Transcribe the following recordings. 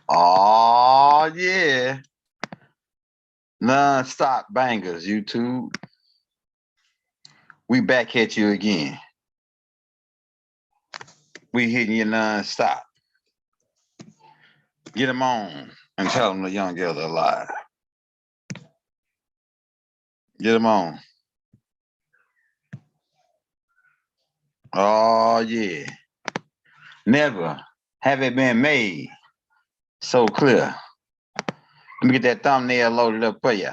Oh yeah. Non-stop bangers, YouTube. We back at you again. We hitting you non-stop. Get them on and tell them the young girls are alive. Get them on. Oh yeah. Never have it been made so clear. Let me get that thumbnail loaded up for you.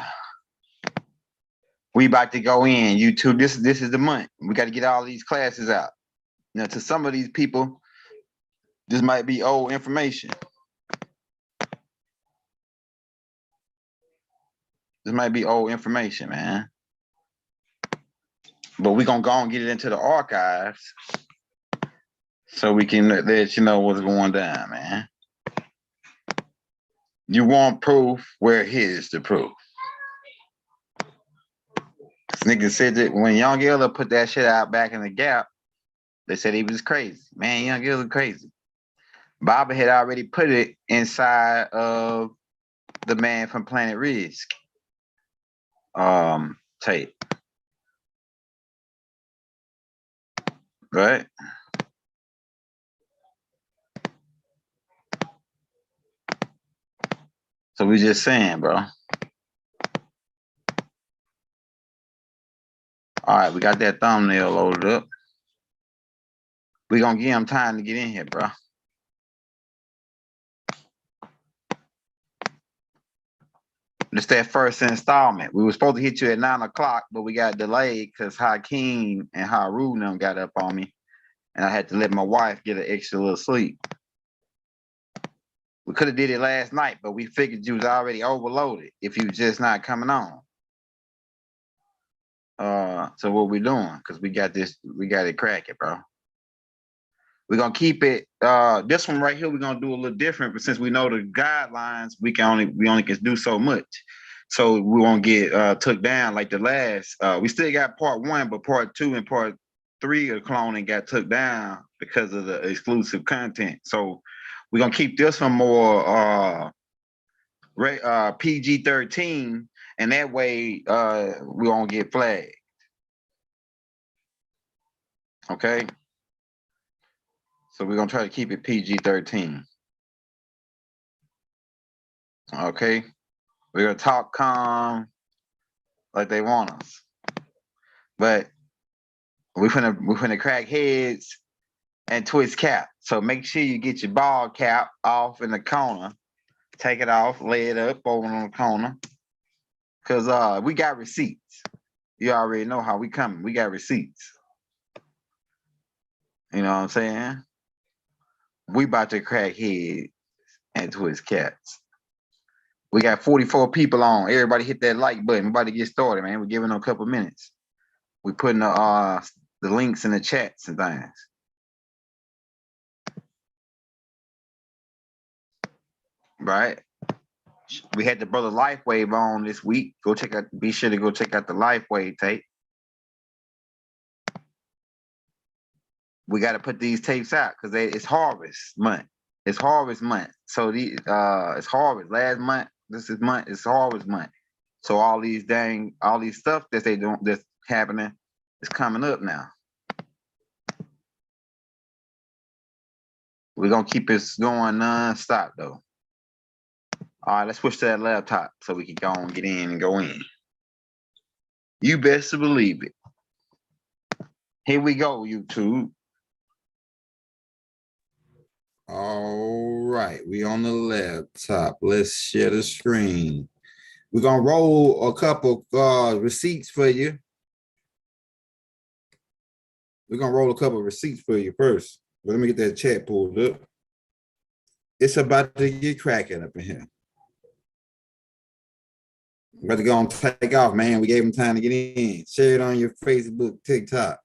We about to go in, YouTube. This is the month. We got to get all these classes out. Now, to some of these people, this might be old information. This might be old information, man. But we're going to go and get it into the archives so we can let you know what's going down, man. You want proof? Where here's the proof. This nigga said that when Young Ella put that shit out back in the Gap, they said he was crazy. Man, Young Ella crazy. Baba had already put it inside of the Man from Planet Risk tape. Right? So we just saying, bro. All right, we got that thumbnail loaded up. We gonna give him time to get in here, bro. It's that first installment. We were supposed to hit you at 9 o'clock, but we got delayed because Hakeem and Haru them got up on me. And I had to let my wife get an extra little sleep. We could have did it last night, but we figured you was already overloaded if you just not coming on. So what we doing? Because we got it cracking, bro. We're gonna keep it. This one right here, we're gonna do a little different, but since we know the guidelines, we only can do so much. So we won't get took down like the last. We still got part 1, but part 2 and part 3 of cloning got took down because of the exclusive content. So we're gonna keep this one more PG-13, and that way we won't get flagged. Okay. So we're gonna try to keep it PG-13. Okay. We're gonna talk calm like they want us. But we're finna crack heads and twist cap. So make sure you get your ball cap off in the corner. Take it off, lay it up over on the corner. Cause we got receipts. You already know how we coming. We got receipts. You know what I'm saying? We about to crack heads and twist cats. We got 44 people on. Everybody hit that like button. We're about to get started, man. We're giving them a couple minutes. We're putting the links in the chats and things. Right? We had the brother Lifewave on this week. Go check out. Be sure to go check out the Lifewave tape. We got to put these tapes out because it's harvest month. It's harvest month. So it's harvest. Last month, this is month. It's harvest month. So all these stuff that they don't that's happening is coming up now. We're gonna keep this going non-stop though. All right, let's switch to that laptop so we can go and get in and go in. You best to believe it. Here we go, YouTube. All right, we on the laptop. Let's share the screen. We're gonna roll a couple receipts for you. We're gonna roll a couple receipts for you first. But let me get that chat pulled up. It's about to get cracking up in here. I'm about to go and take off, man. We gave him time to get in. Share it on your Facebook, TikTok.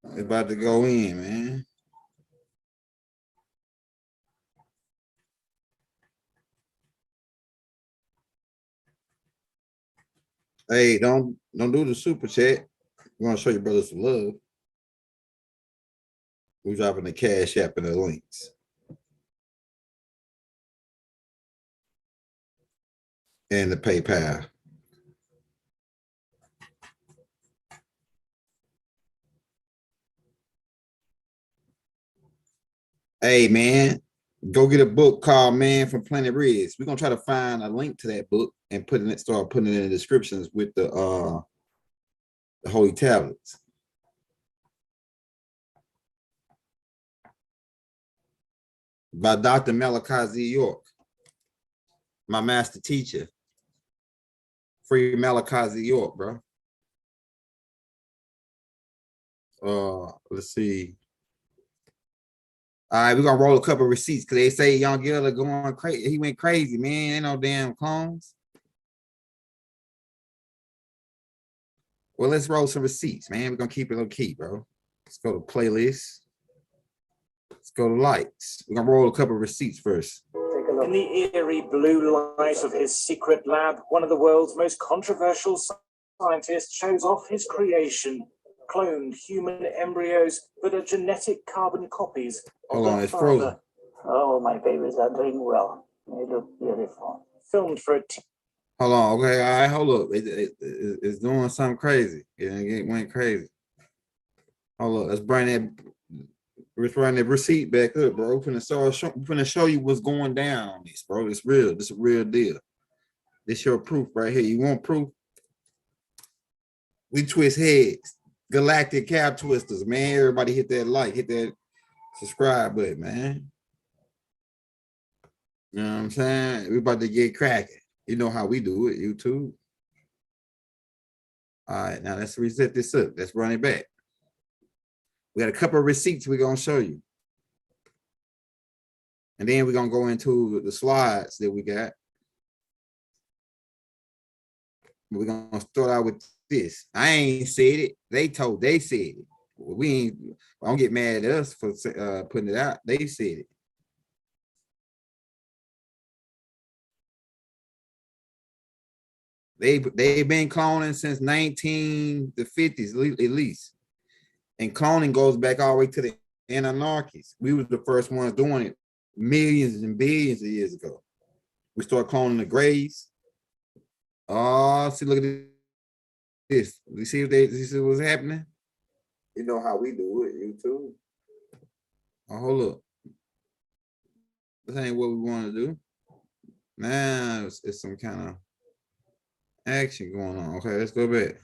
It's about to go in, man. Hey, don't do the super chat. We want to show your brothers some love. We're dropping the cash app and the links. and the PayPal. Hey man, go get a book called Man from Planet Riz. We're gonna try to find a link to that book and start putting it in the descriptions with the holy tablets. By Dr. Malachi Z. York, my master teacher. Free Malachi Z. York, bro. Let's see. All right, we're gonna roll a couple of receipts because they say Young Gilda going crazy. He went crazy, man. Ain't no damn clones. Well, let's roll some receipts, man. We're gonna keep it low key, bro. Let's go to playlist. Let's go to lights. We're gonna roll a couple of receipts first. In the eerie blue light of his secret lab, one of the world's most controversial scientists shows off his creation, cloned human embryos that are genetic carbon copies of Hold on, it's frozen. Oh, my babies are doing well. They look beautiful. Filmed for a Hold on, okay, all right, hold up. It's doing something crazy. It went crazy. Hold up, let's bring that receipt back up, bro. We're finna show you what's going down on this, bro. It's real. This is a real deal. This your proof right here. You want proof? We twist heads. Galactic Cap Twisters, man. Everybody hit that like, hit that subscribe button, man. You know what I'm saying? We about to get cracking. You know how we do it, YouTube. All right, now let's reset this up. Let's run it back. We got a couple of receipts we're gonna show you. And then we're gonna go into the slides that we got. We're gonna start out with this. I ain't said it. They said it. We ain't, don't get mad at us for putting it out. They said it. They've been cloning since the 50s at least. And cloning goes back all the way to the anomalies. We was the first ones doing it millions and billions of years ago. We started cloning the grays. Oh, see, look at this. You see what's happening? You know how we do it, YouTube. Oh, hold up. This ain't what we want to do. Now it's some kind of action going on. Okay, let's go back.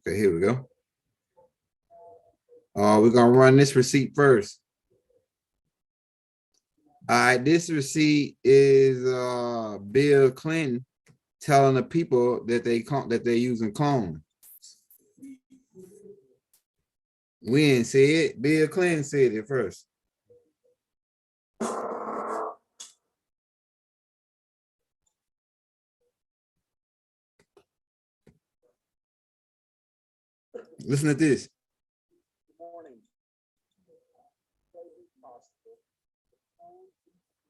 Okay, here we go. We're gonna run this receipt first. All right, this receipt is Bill Clinton telling the people that they're using clones. We didn't say it. Bill Clinton said it first. Listen to this.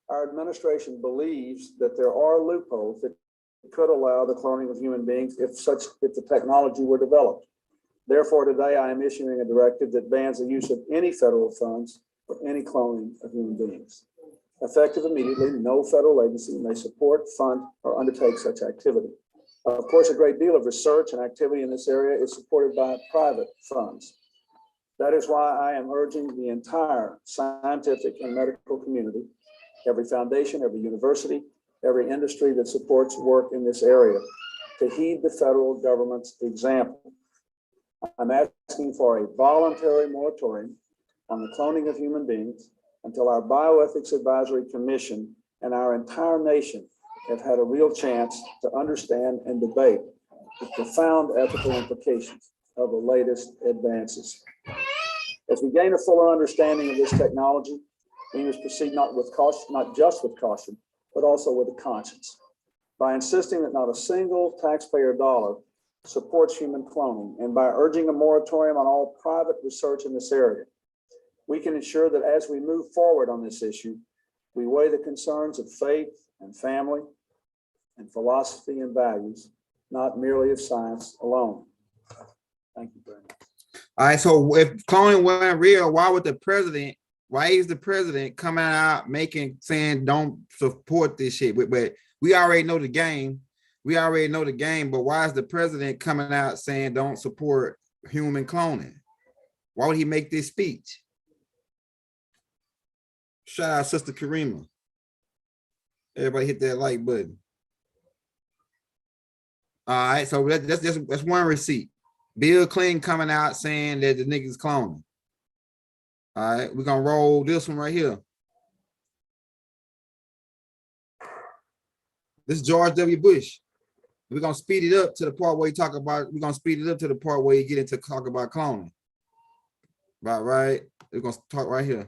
Our administration believes that there are loopholes that could allow the cloning of human beings if the technology were developed. Therefore, today I am issuing a directive that bans the use of any federal funds for any cloning of human beings. Effective immediately, no federal agency may support, fund, or undertake such activity. Of course, a great deal of research and activity in this area is supported by private funds. That is why I am urging the entire scientific and medical community, every foundation, every university, every industry that supports work in this area, to heed the federal government's example. I'm asking for a voluntary moratorium on the cloning of human beings until our Bioethics Advisory Commission and our entire nation have had a real chance to understand and debate the profound ethical implications of the latest advances. As we gain a fuller understanding of this technology, we must proceed not just with caution, but also with a conscience. By insisting that not a single taxpayer dollar supports human cloning, and by urging a moratorium on all private research in this area, we can ensure that as we move forward on this issue, we weigh the concerns of faith and family and philosophy and values, not merely of science alone. Thank you very much. All right, so if cloning wasn't real, why would the president Why is the president coming out saying don't support this shit? But we already know the game. We already know the game, but why is the president coming out saying don't support human cloning? Why would he make this speech? Shout out Sister Karima. Everybody hit that like button. All right, so that's one receipt. Bill Clinton coming out saying that the niggas cloning. All right, we're gonna roll this one right here. This is George W. Bush. We're gonna speed it up to the part where you talk about, we're gonna speed it up to the part where you get into talk about cloning. Right? We're gonna talk right here.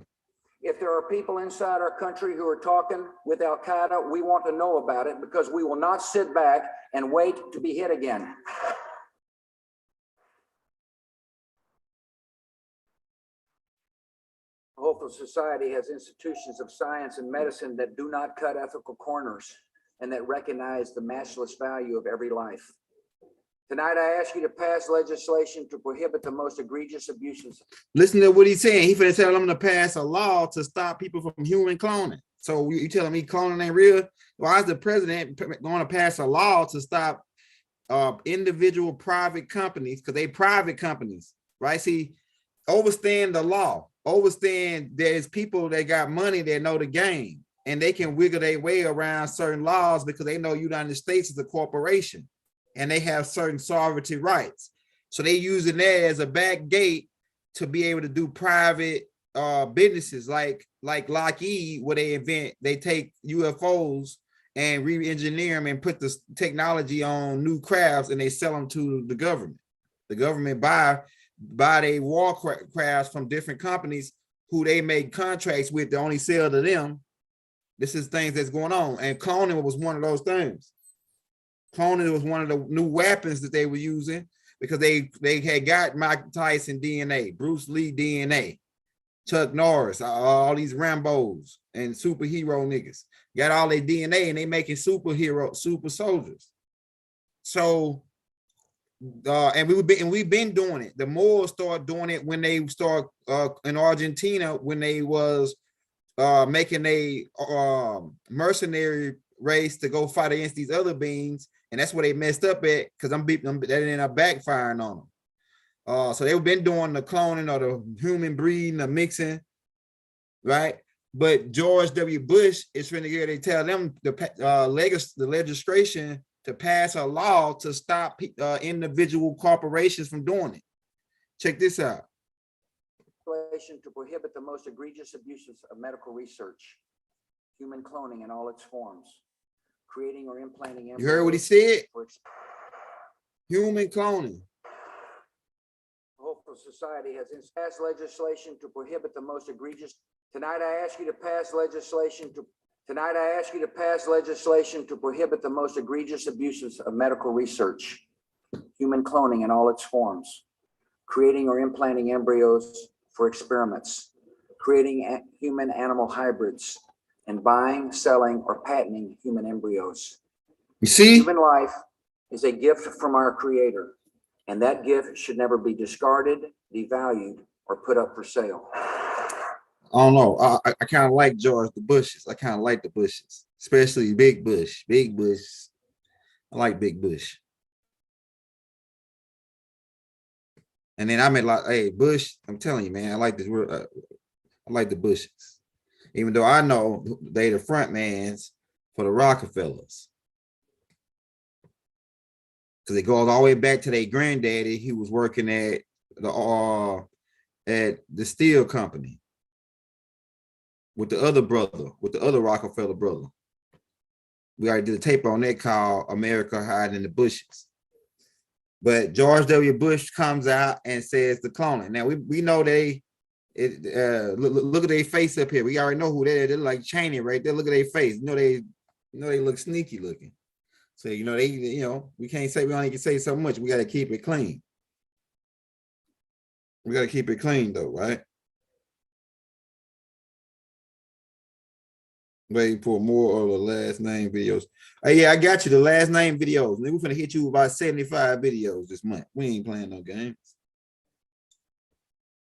If there are people inside our country who are talking with Al Qaeda, we want to know about it because we will not sit back and wait to be hit again. A hopeful society has institutions of science and medicine that do not cut ethical corners and that recognize the matchless value of every life. Tonight, I ask you to pass legislation to prohibit the most egregious abuses. Listen to what he's saying. He finna tell them to pass a law to stop people from human cloning. So you telling me cloning ain't real? Why is the president going to pass a law to stop individual private companies? Because they private companies, right? See, overstand the law. Overstand there's people that got money that know the game and they can wiggle their way around certain laws because they know United States is a corporation and they have certain sovereignty rights. So they using that as a back gate to be able to do private businesses like Lockheed, where they take UFOs and re-engineer them and put the technology on new crafts and they sell them to the government. The government buy their war crafts from different companies who they make contracts with to only sell to them. This is things that's going on. And cloning was one of those things. Cloning was one of the new weapons that they were using because they had got Mike Tyson DNA, Bruce Lee DNA, Chuck Norris, all these Rambos and superhero niggas got all their DNA and they making super soldiers. So, and we've been doing it. The Moors started doing it when they start in Argentina when they was making a mercenary race to go fight against these other beings. And that's where they messed up at because that ended up backfiring on them. So they've been doing the cloning or the human breeding, the mixing, right? But George W. Bush is finna get, they tell them the legislation to pass a law to stop individual corporations from doing it. Check this out. To prohibit the most egregious abuses of medical research, human cloning in all its forms. Creating or implanting. You heard what he said? Human cloning. Hopeful society has passed legislation to prohibit the most egregious. Tonight, I ask you to pass legislation to prohibit the most egregious abuses of medical research, human cloning in all its forms, creating or implanting embryos for experiments, creating human-animal hybrids, and buying, selling, or patenting human embryos. You see? Human life is a gift from our Creator, and that gift should never be discarded, devalued, or put up for sale. I don't know. I kind of like George the Bushes. I kind of like the Bushes, especially Big Bush. Big Bush. I like Big Bush. And then I meant like, hey, Bush, I'm telling you, man, I like this. I like the Bushes. Even though I know they the front mans for the Rockefellers. Because it goes all the way back to their granddaddy. He was working at the steel company with the other brother, with the other Rockefeller brother. We already did a tape on that called America Hiding in the Bushes. But George W. Bush comes out and says the cloning. Now we know look at their face up here. We already know who they are. They're like Cheney right there. Look at their face. They look sneaky looking. So we can't say, we only can say so much. We got to keep it clean. We got to keep it clean though, right? Waiting for more of the last name videos. Hey, yeah, I got you the last name videos. We're gonna hit you about 75 videos this month. We ain't playing no games.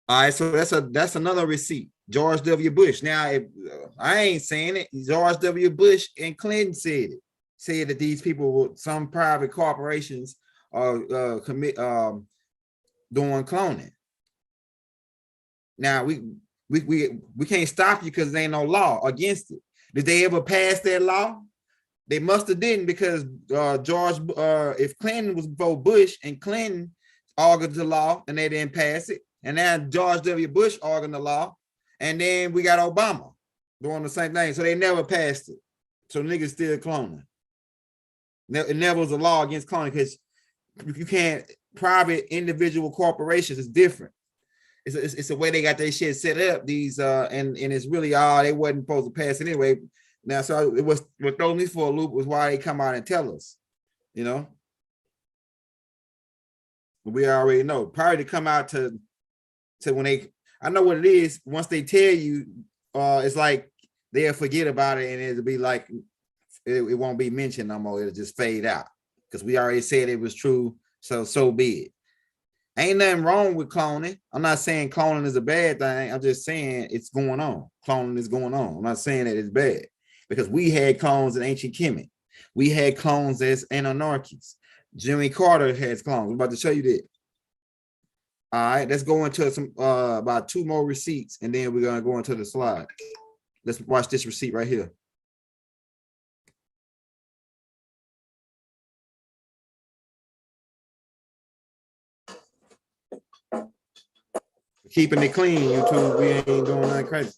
All right, so that's another receipt. George W. Bush. Now, if I ain't saying it, George W. Bush and Clinton said that these people were some private corporations are doing cloning. Now we can't stop you because there ain't no law against it. Did they ever pass that law? They must have didn't, because if Clinton was before Bush and Clinton argued the law and they didn't pass it, and now George W. Bush arguing the law, and then we got Obama doing the same thing. So they never passed it. So niggas still cloning. It never was a law against cloning because you can't. Private individual corporations is different. It's the way they got their shit set up. These and it's really they wasn't supposed to pass it anyway. Now, so it was what throws me for a loop was why they come out and tell us, you know. We already know. Prior to come out to when I know what it is. Once they tell you, it's like they'll forget about it and it'll be like it won't be mentioned no more. It'll just fade out because we already said it was true. So be it. Ain't nothing wrong with cloning. I'm not saying cloning is a bad thing. I'm just saying it's going on. Cloning is going on. I'm not saying that it's bad because we had clones in ancient Kemet. We had clones as anarchies. Jimmy Carter has clones. I'm about to show you that. All right, let's go into some about 2 more receipts and then we're gonna go into the slide. Let's watch this receipt right here. Keeping it clean, YouTube. We ain't doing nothing crazy.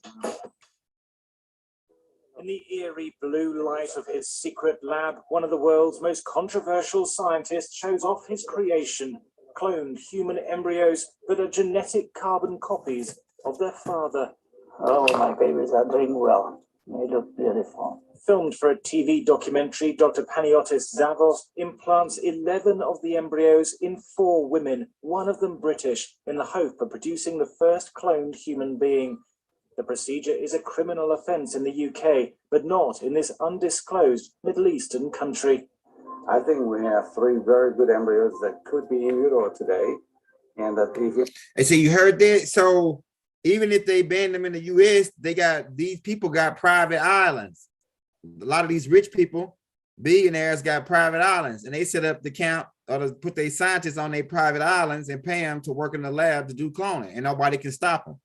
In the eerie blue light of his secret lab, one of the world's most controversial scientists shows off his creation, cloned human embryos that are genetic carbon copies of their father. Oh, my babies are doing well. They look beautiful. Filmed for a TV documentary, Dr. Paniotis Zavos implants 11 of the embryos in 4 women, one of them British, in the hope of producing the first cloned human being. The procedure is a criminal offence in the UK, but not in this undisclosed Middle Eastern country. I think we have 3 very good embryos that could be in utero today. And that And so you heard that? So even if they ban them in the US, these people got private islands. A lot of these rich people, billionaires, got private islands, and they set up the camp or to put their scientists on their private islands and pay them to work in the lab to do cloning, and nobody can stop them.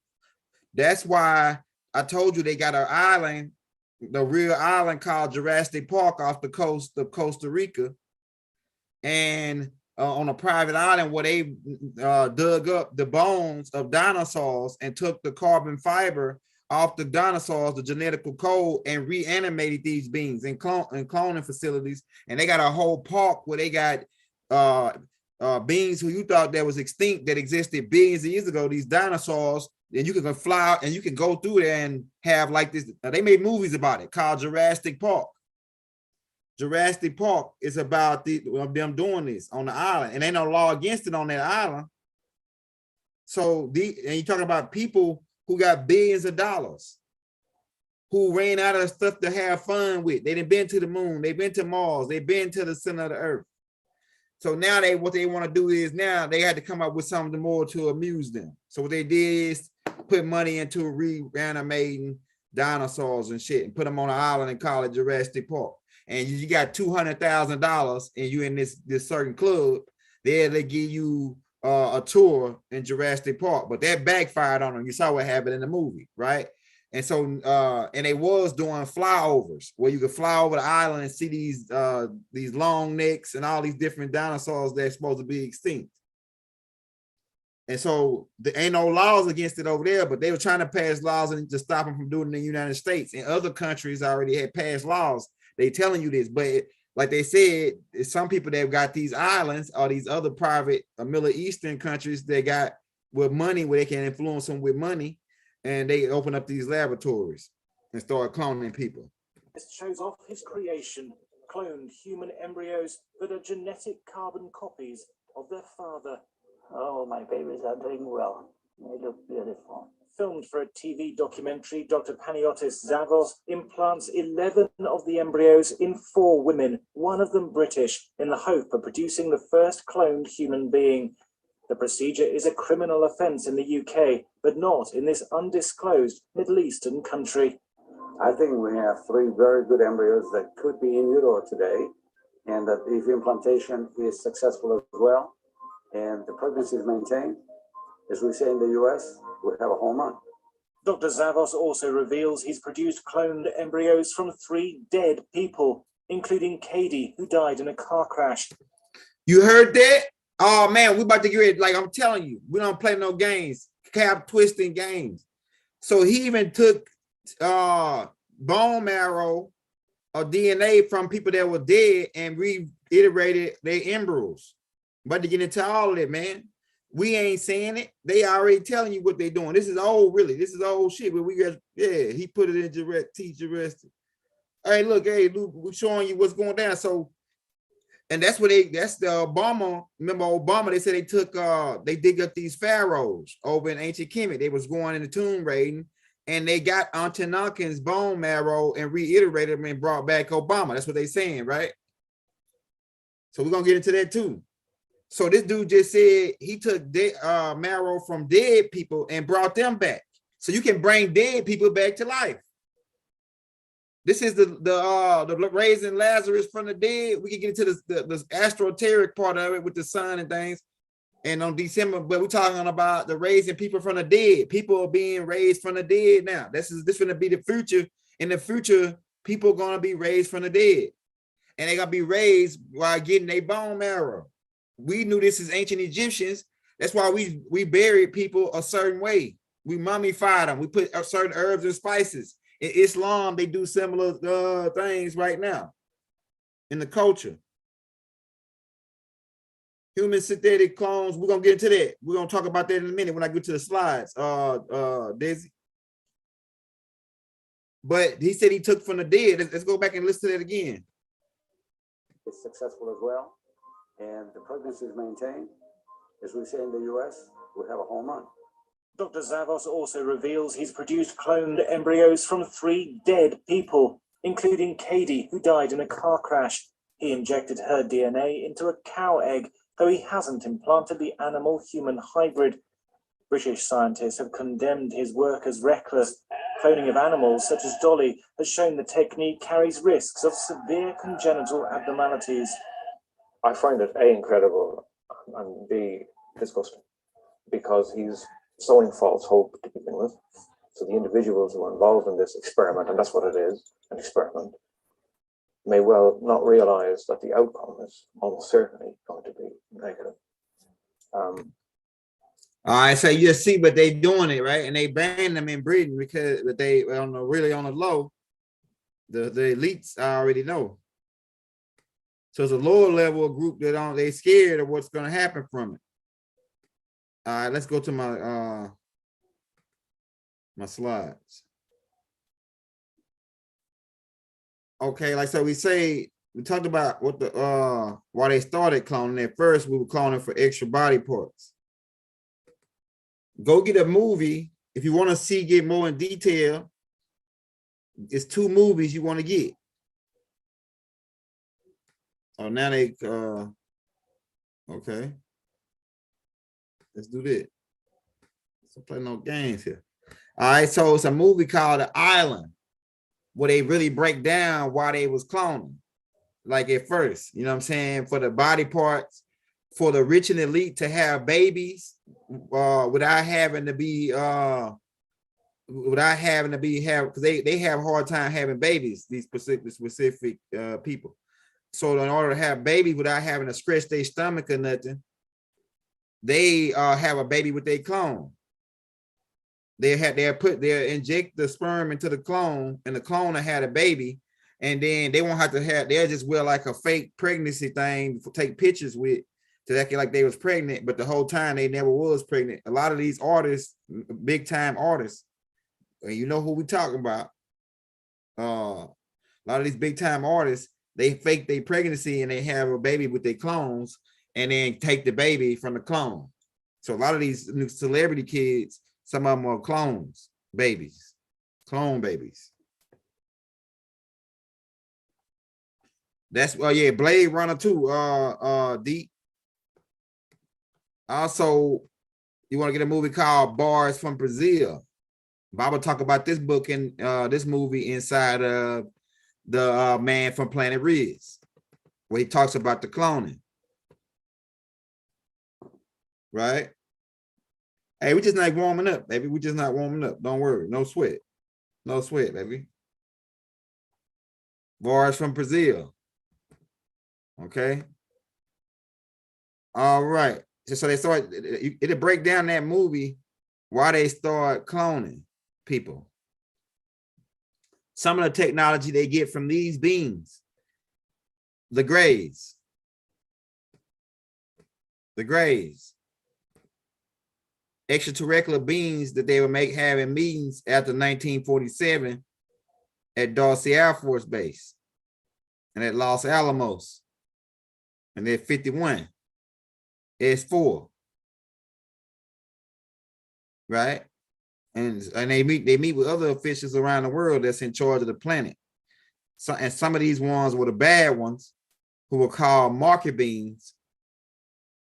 That's why I told you they got an island, the real island called Jurassic Park off the coast of Costa Rica, and on a private island where they dug up the bones of dinosaurs and took the carbon fiber off the dinosaurs, the genetical code, and reanimated these beings in cloning facilities. And they got a whole park where they got beings who you thought that was extinct that existed billions of years ago, these dinosaurs, and you can fly and you can go through there and have like this. They made movies about it called Jurassic Park. Jurassic Park is about them doing this on the island, and ain't no law against it on that island. So and you're talking about people who got billions of dollars, who ran out of stuff to have fun with. They done been to the moon, they've been to Mars, they've been to the center of the earth. So now what they want to do is now they had to come up with something more to amuse them. So what they did is put money into reanimating dinosaurs and shit and put them on an island and call it Jurassic Park. And you got $200,000 and you in this certain club, there they give you a tour in Jurassic Park, but that backfired on them. You saw what happened in the movie, right? And so and they was doing flyovers where you could fly over the island and see these long necks and all these different dinosaurs that's supposed to be extinct. And so there ain't no laws against it over there, but they were trying to pass laws and to stop them from doing it in the United States. And other countries already had passed laws. They telling you this, but like they said, it's some people that have got these islands or these other private Middle Eastern countries that got with money where they can influence them with money, and they open up these laboratories and start cloning people. This shows off his creation, cloned human embryos that are genetic carbon copies of their father. Oh, my babies are doing well. They look beautiful. Filmed for a TV documentary, Dr. Paniotis Zavos implants 11 of the embryos in 4 women, one of them British, in the hope of producing the first cloned human being. The procedure is a criminal offence in the UK, but not in this undisclosed Middle Eastern country. I think we have 3 very good embryos that could be in utero today, and that if implantation is successful as well, and the pregnancy is maintained, as we say in the US, we have a home run. Dr. Zavos also reveals he's produced cloned embryos from 3 dead people, including Katie, who died in a car crash. You heard that? Oh man, we about to get ready. Like I'm telling you, we don't play no games, cap twisting games. So he even took bone marrow or DNA from people that were dead and reiterated their embryos. But to get into all of it, man, we ain't saying it. They already telling you what they're doing. This is old, really. This is old shit. But we got, yeah, he put it in direct, teach arrested. Hey, look, we're showing you what's going down. So, and that's what that's the Obama, remember Obama, they said they took, they dig up these pharaohs over in ancient Kemet. They was going in the tomb raiding, and they got Antonakins bone marrow and reiterated them and brought back Obama. That's what they saying, right? So we're going to get into that too. So this dude just said he took marrow from dead people and brought them back. So you can bring dead people back to life. This is the raising Lazarus from the dead. We can get into the astroteric part of it with the sun and things. And on December, but we're talking about the raising people from the dead. People are being raised from the dead now. This going to be the future. In the future, people are going to be raised from the dead. And they're going to be raised while getting their bone marrow. We knew this as ancient Egyptians. That's why we buried people a certain way. We mummified them. We put certain herbs and spices. In Islam, they do similar things right now in the culture. Human synthetic clones, we're going to get into that. We're going to talk about that in a minute when I get to the slides, Daisy. But he said he took from the dead. Let's go back and listen to that again. It's successful as well, and the pregnancy is maintained, as we say in the US, we have a home run. Dr. Zavos also reveals he's produced cloned embryos from 3 dead people, including Katie, who died in a car crash. He injected her DNA into a cow egg, though he hasn't implanted the animal-human hybrid. British scientists have condemned his work as reckless. Cloning of animals, such as Dolly, has shown the technique carries risks of severe congenital abnormalities. I find it A, incredible, and B, disgusting, because he's sowing false hope to begin with. So the individuals who are involved in this experiment, and that's what it is, an experiment, may well not realize that the outcome is almost certainly going to be negative. All right, so you see, but they doing it, right? And they banned them in Britain because they really on the low. The elites already know. So it's a lower level group that they scared of what's going to happen from it. All right, let's go to my my slides. Okay, like so we talked about what the why they started cloning. At first, we were cloning for extra body parts. Go get a movie if you want to get more in detail. It's 2 movies you want to get. Oh, now they okay. Let's do that. Let's play no games here. All right, so it's a movie called The Island, where they really break down why they was cloning. Like at first, you know what I'm saying? For the body parts, for the rich and elite to have babies without having to be because they have a hard time having babies, these specific people. So in order to have babies without having to stretch their stomach or nothing, they have a baby with their clone. They'll inject the sperm into the clone, and the clone will have a baby, and then they won't have to they'll just wear like a fake pregnancy thing to take pictures with to act like they was pregnant, but the whole time they never was pregnant. A lot of these artists, big time artists, and you know who we talking about. A lot of these big time artists, they fake their pregnancy and they have a baby with their clones and then take the baby from the clone. So a lot of these new celebrity kids, some of them are clones, babies, clone babies. That's yeah, Blade Runner 2, Deep. Also, You want to get a movie called Bars from Brazil. Bob talk about this book in this movie inside of the Man from Planet Riz, where he talks about the cloning. Right? Hey, we just not warming up, baby. We just not warming up. Don't worry. No sweat. No sweat, baby. Bars from Brazil. Okay. All right. So they start, it'll break down that movie why they start cloning people. Some of the technology they get from these beings, the Greys, extraterrestrial beings that they would having meetings after 1947 at Dawsey Air Force Base and at Los Alamos and at 51 S4, right? And they meet with other officials around the world that's in charge of the planet. So, and some of these ones were the bad ones, who were called marker beings,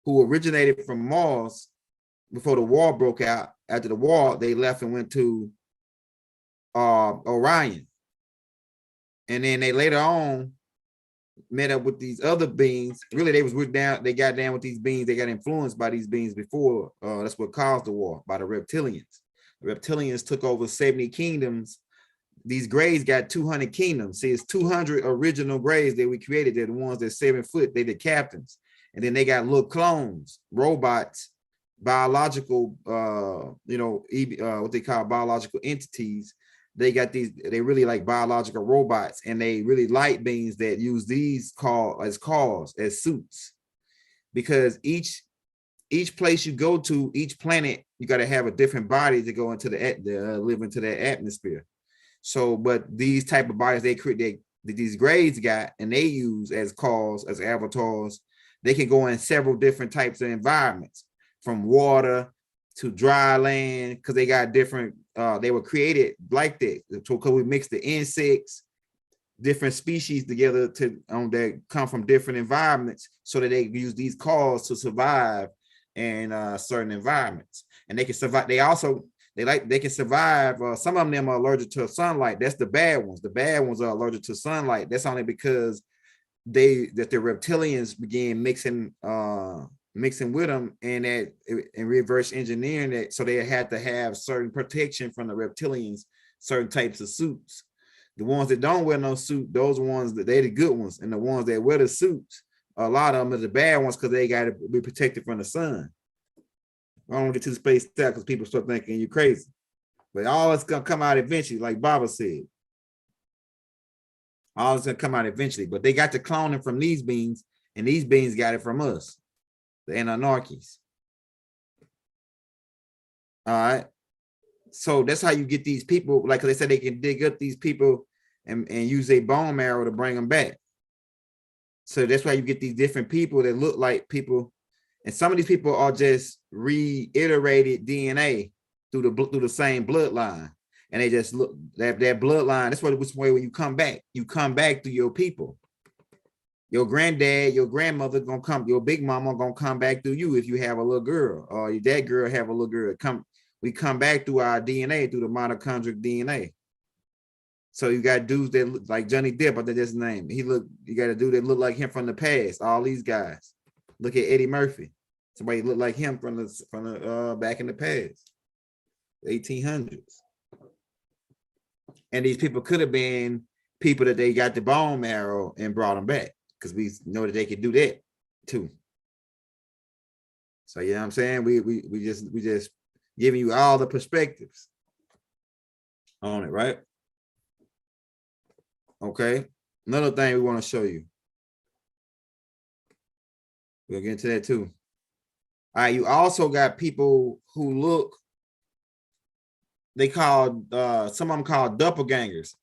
who originated from Mars before the war broke out. After the war, they left and went to Orion. And then they later on met up with these other beings. Really, they got down with these beings. They got influenced by these beings before. That's what caused the war, by the reptilians. The reptilians took over 70 kingdoms. These Greys got 200 kingdoms. See, it's 200 original Greys that we created. They're the ones that's 7 foot. They're the captains. And then they got little clones, robots, biological, what they call biological entities. They got these, they really like biological robots, and they really light beings that use these as suits. Because each place you go to, each planet, you got to have a different body to go into live into that atmosphere. So, but these type of bodies they create, these Greys got, and they use as as avatars, they can go in several different types of environments, from water to dry land, because they got different, they were created like that. Because we mix the insects, different species together that come from different environments, so that they use these cars to survive in certain environments. And they can survive. They can survive. Some of them are allergic to sunlight. That's the bad ones. The bad ones are allergic to sunlight. That's only because the reptilians began mixing with them, and reverse engineering it. So they had to have certain protection from the reptilians, certain types of suits. The ones that don't wear no suit, those ones that they're the good ones, and the ones that wear the suits, a lot of them are the bad ones because they got to be protected from the sun. I don't get too spaced out because people start thinking you're crazy. But all it's gonna come out eventually, like Baba said. All it's gonna come out eventually. But they got the cloning from these beings, and these beings got it from us, the anomalies. All right. So that's how you get these people. Like they said, they can dig up these people and use a bone marrow to bring them back. So that's why you get these different people that look like people. And some of these people are just reiterated DNA through the same bloodline. And they just look that bloodline. That's which way when you come back through your people. Your granddad, your grandmother gonna come, your big mama gonna come back through you if you have a little girl, or that girl have a little girl. We come back through our DNA, through the mitochondrial DNA. So you got dudes that look like Johnny Depp, I think that's his name. You got a dude that look like him from the past. All these guys. Look at Eddie Murphy. Somebody look like him from the back in the past, 1800s. And these people could have been people that they got the bone marrow and brought them back, because we know that they could do that too. So you know what I'm saying? We just giving you all the perspectives on it, right? Okay. Another thing we want to show you. We'll get into that too. All right, you also got people who look, they called some of them called doppelgangers.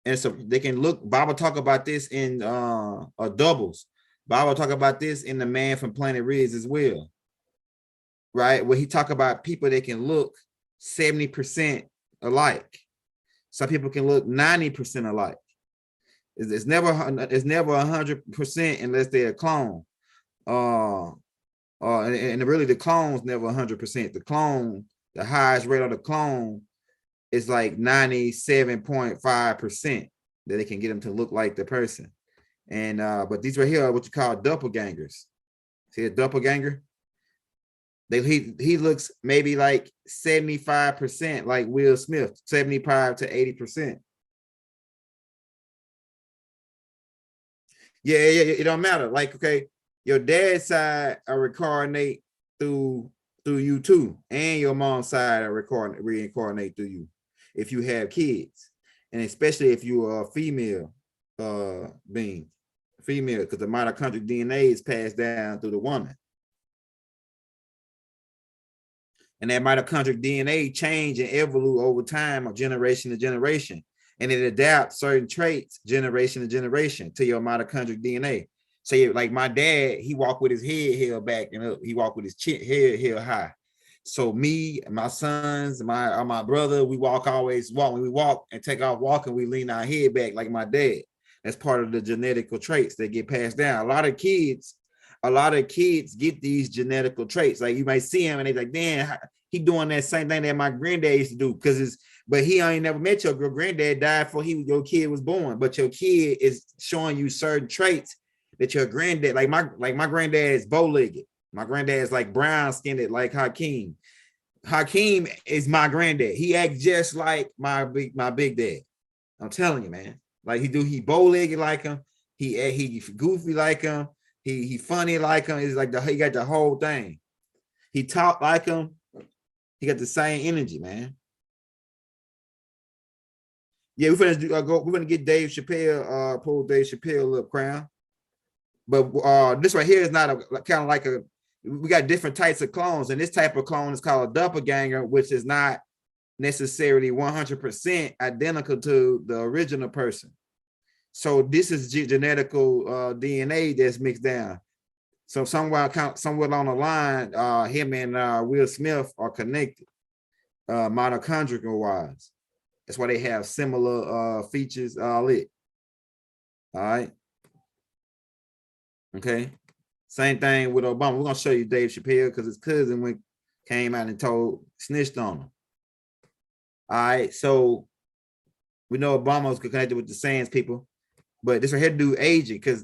And so they can look, Bob will talk about this in doubles. Bob will talk about this in The Man from Planet Riz as well. Right? Where he talk about people that can look 70% alike. Some people can look 90% alike. It's never 100% unless they're a clone. And really the clone's never 100%. The clone, the highest rate of the clone is like 97.5% that they can get them to look like the person. And but these right here are what you call doppelgangers. See a doppelganger? He looks maybe like 75% like Will Smith, 75 to 80%. Yeah, it don't matter. Like, okay, your dad's side are reincarnate through you too, and your mom's side are reincarnate through you if you have kids, and especially if you are a female being, female, because the mitochondrial DNA is passed down through the woman. And that mitochondrial DNA change and evolve over time of generation to generation. And it adapts certain traits generation to generation to your mitochondrial DNA. Say like my dad, he walked with his head held back and up. He walked with his head held high. So me, my sons, my brother, we always walk. When we walk and take off walking, we lean our head back like my dad. That's part of the genetical traits that get passed down. A lot of kids get these genetical traits. Like you might see him and they're like, damn, he doing that same thing that my granddad used to do. But he ain't never met your granddad, died before your kid was born. But your kid is showing you certain traits that your granddad, like my granddad is bow-legged. My granddad is like brown skinned like Hakeem. Hakeem is my granddad. He acts just like my big dad. I'm telling you, man. Like he bow-legged like him. He goofy like him. He funny like him. It's like he got the whole thing. He talk like him. He got the same energy, man. Yeah, we're gonna get Dave Chappelle, pull Dave Chappelle up crown. But this right here is not kind of like we got different types of clones, and this type of clone is called a doppelganger, which is not necessarily 100% identical to the original person. So this is genetical DNA that's mixed down. So somewhere on the line, him and Will Smith are connected, mitochondrial wise. That's why they have similar features. All right. Okay. Same thing with Obama. We're gonna show you Dave Chappelle because his cousin came out and snitched on him. All right. So we know Obama was connected with the Sands people, but this right here dude aging because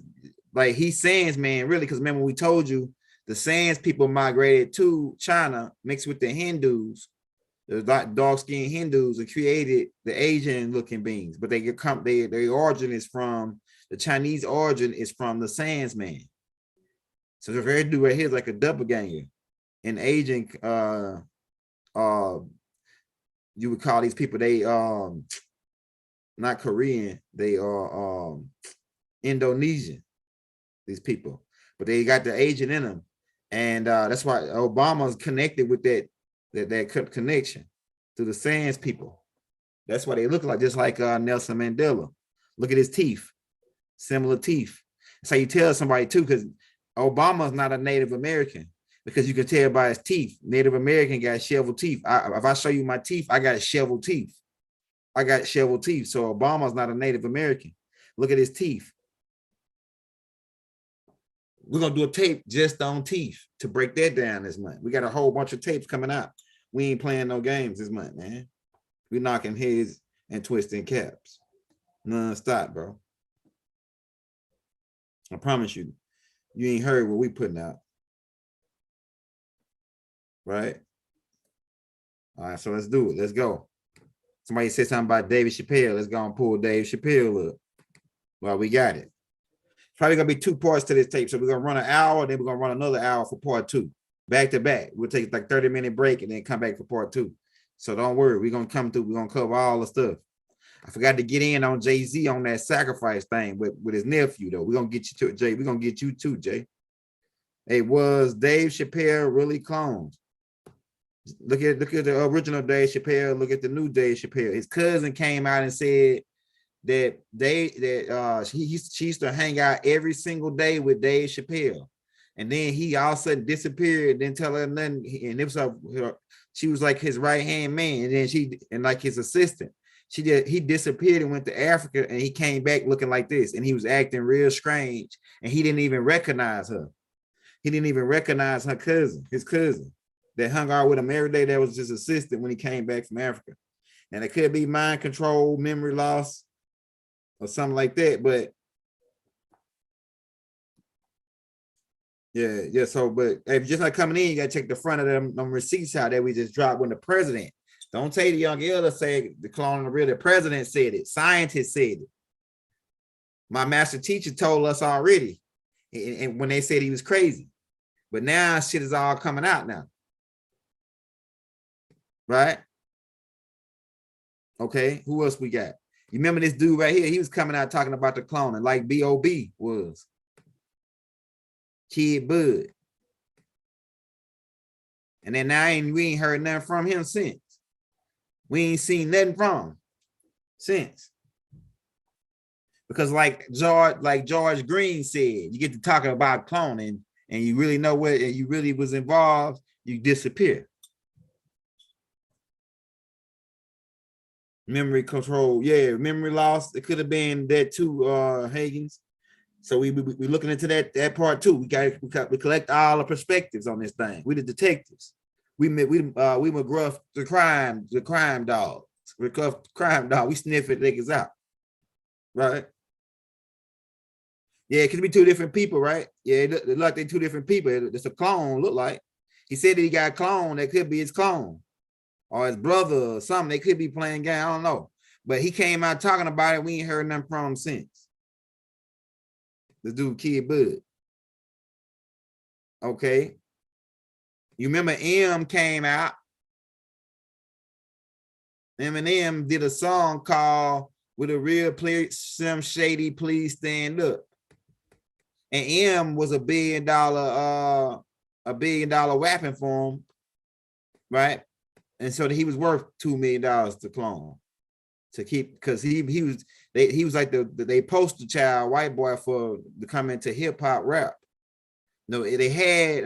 like he's Sands man, really, because remember we told you the Sands people migrated to China, mixed with the Hindus, the dark-skinned Hindus, and created the Asian-looking beings. But their origin is from the Chinese origin is from the Sands man. So the very dude right here is like a doppelganger. In Asian, you would call these people they not Korean, they are Indonesian. These people, but they got the Asian in them, and that's why Obama's connected with that connection to the Sands people. That's why they look like just like Nelson Mandela. Look at his teeth, similar teeth. That's how you tell somebody too, because Obama's not a Native American, because you can tell by his teeth. Native American got shovel teeth. If I show you my teeth, I got shovel teeth. I got shovel teeth. So Obama's not a Native American. Look at his teeth. We're gonna do a tape just on teeth to break that down this month. We got a whole bunch of tapes coming out. We ain't playing no games this month, man. We knocking heads and twisting caps non-stop, bro. I promise you, you ain't heard what we putting out, right? All right, so let's do it. Let's go. Somebody said something about David Chappelle. Let's go and pull Dave Chappelle up. Well, we got it. Probably gonna be 2 parts to this tape. So we're gonna run an hour, then we're gonna run another hour for part 2. Back to back. We'll take like 30-minute break and then come back for part 2. So don't worry, we're gonna come through, we're gonna cover all the stuff. I forgot to get in on Jay-Z on that sacrifice thing with his nephew, though. We're gonna get you to Jay. We're gonna get you too, Jay. Hey, was Dave Chappelle really cloned? Look at the original Dave Chappelle, look at the new Dave Chappelle. His cousin came out and said that she used to hang out every single day with Dave Chappelle, and then he all of a sudden disappeared, didn't tell her nothing, and it was she was like his right hand man, and then like his assistant. He disappeared and went to Africa, and he came back looking like this, and he was acting real strange, and he didn't even recognize her. He didn't even recognize her cousin, his cousin, that hung out with him every day. That was his assistant when he came back from Africa. And it could be mind control, memory loss, or something like that. But yeah. So, but if just like coming in, you gotta check the front of them receipts out that we just dropped when the president. Don't take the young elder say the clone of real. The president said it. Scientists said it. My master teacher told us already, and when they said he was crazy. But now shit is all coming out now. Right? Okay, who else we got? You remember this dude right here? He was coming out talking about the cloning, like B.O.B. was. Kid Bud. And then now we ain't heard nothing from him since. We ain't seen nothing from him since. Because like George Green said, you get to talking about cloning and you really know what, and you really was involved, you disappear. Memory control, yeah, memory loss. It could have been that too, Higgins. So we looking into that part too. We collect all the perspectives on this thing. We the detectives. We McGruff the crime dog. McGruff crime dog. We sniff it, niggas out, right? Yeah, it could be two different people, right? Yeah, it look like they two different people. It's a clone. Look like he said that he got a clone. That could be his clone or his brother or something. They could be playing game. I don't know. But he came out talking about it. We ain't heard nothing from him since. The dude, Kid Bud. Okay. You remember M came out. Eminem did a song called "With a Real Player, Some Shady, Please Stand Up." And M was a $1 billion weapon for him, right? And so he was worth $2 million to clone, to keep, because he was like the poster child white boy for to come into hip hop rap. No, they had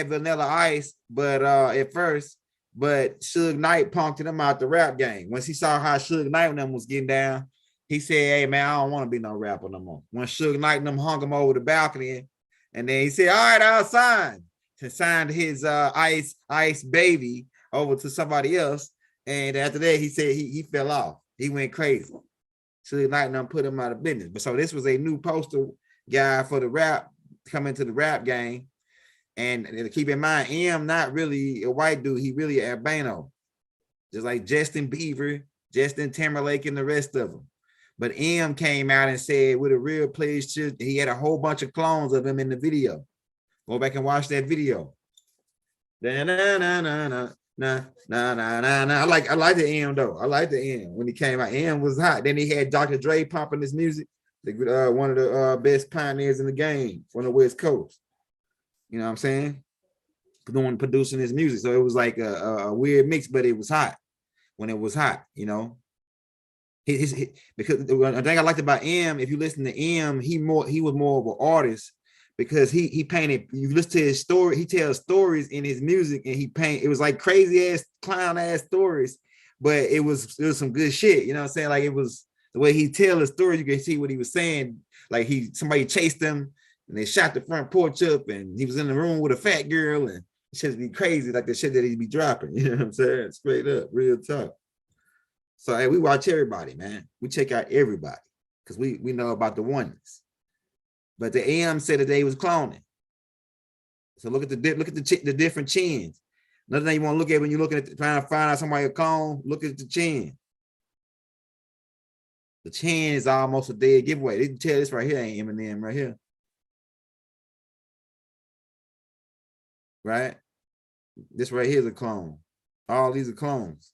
Vanilla Ice, but at first, but Suge Knight punked him out the rap game. Once he saw how Suge Knight and them was getting down, he said, "Hey man, I don't want to be no rapper no more." When Suge Knight and them hung him over the balcony, and then he said, "All right, I'll sign." To sign his Ice Baby over to somebody else. And after that, he said he fell off. He went crazy. Suge Knight and them put him out of business. But so this was a new poster guy for the rap, coming to the rap game. And keep in mind, M not really a white dude. He really an albino. Just like Justin Bieber, Justin Timberlake, and the rest of them. But M came out and said, "With a real place," he had a whole bunch of clones of him in the video. Go back and watch that video. I like the M though. I like the M when he came out. M was hot. Then he had Dr. Dre pumping his music. One of the best pioneers in the game from the West Coast. You know what I'm saying? Producing his music. So it was like a weird mix, but it was hot when it was hot, you know. Because the thing I liked about M, if you listen to M, he was more of an artist because he painted. You listen to his story, he tells stories in his music, and it was like crazy ass clown ass stories, but it was some good shit. You know what I'm saying? Like it was the way he tell the story, you can see what he was saying. Like somebody chased him and they shot the front porch up, and he was in the room with a fat girl, and it should be crazy, like the shit that he'd be dropping. You know what I'm saying? Straight up, real talk. So hey, we watch everybody, man. We check out everybody because we know about the oneness. But the AM said that they was cloning. So look at the different chins. Another thing you want to look at when you're looking at trying to find out somebody a clone, look at the chin. The chin is almost a dead giveaway. They can tell this right here ain't Eminem right here. Right? This right here is a clone. All these are clones.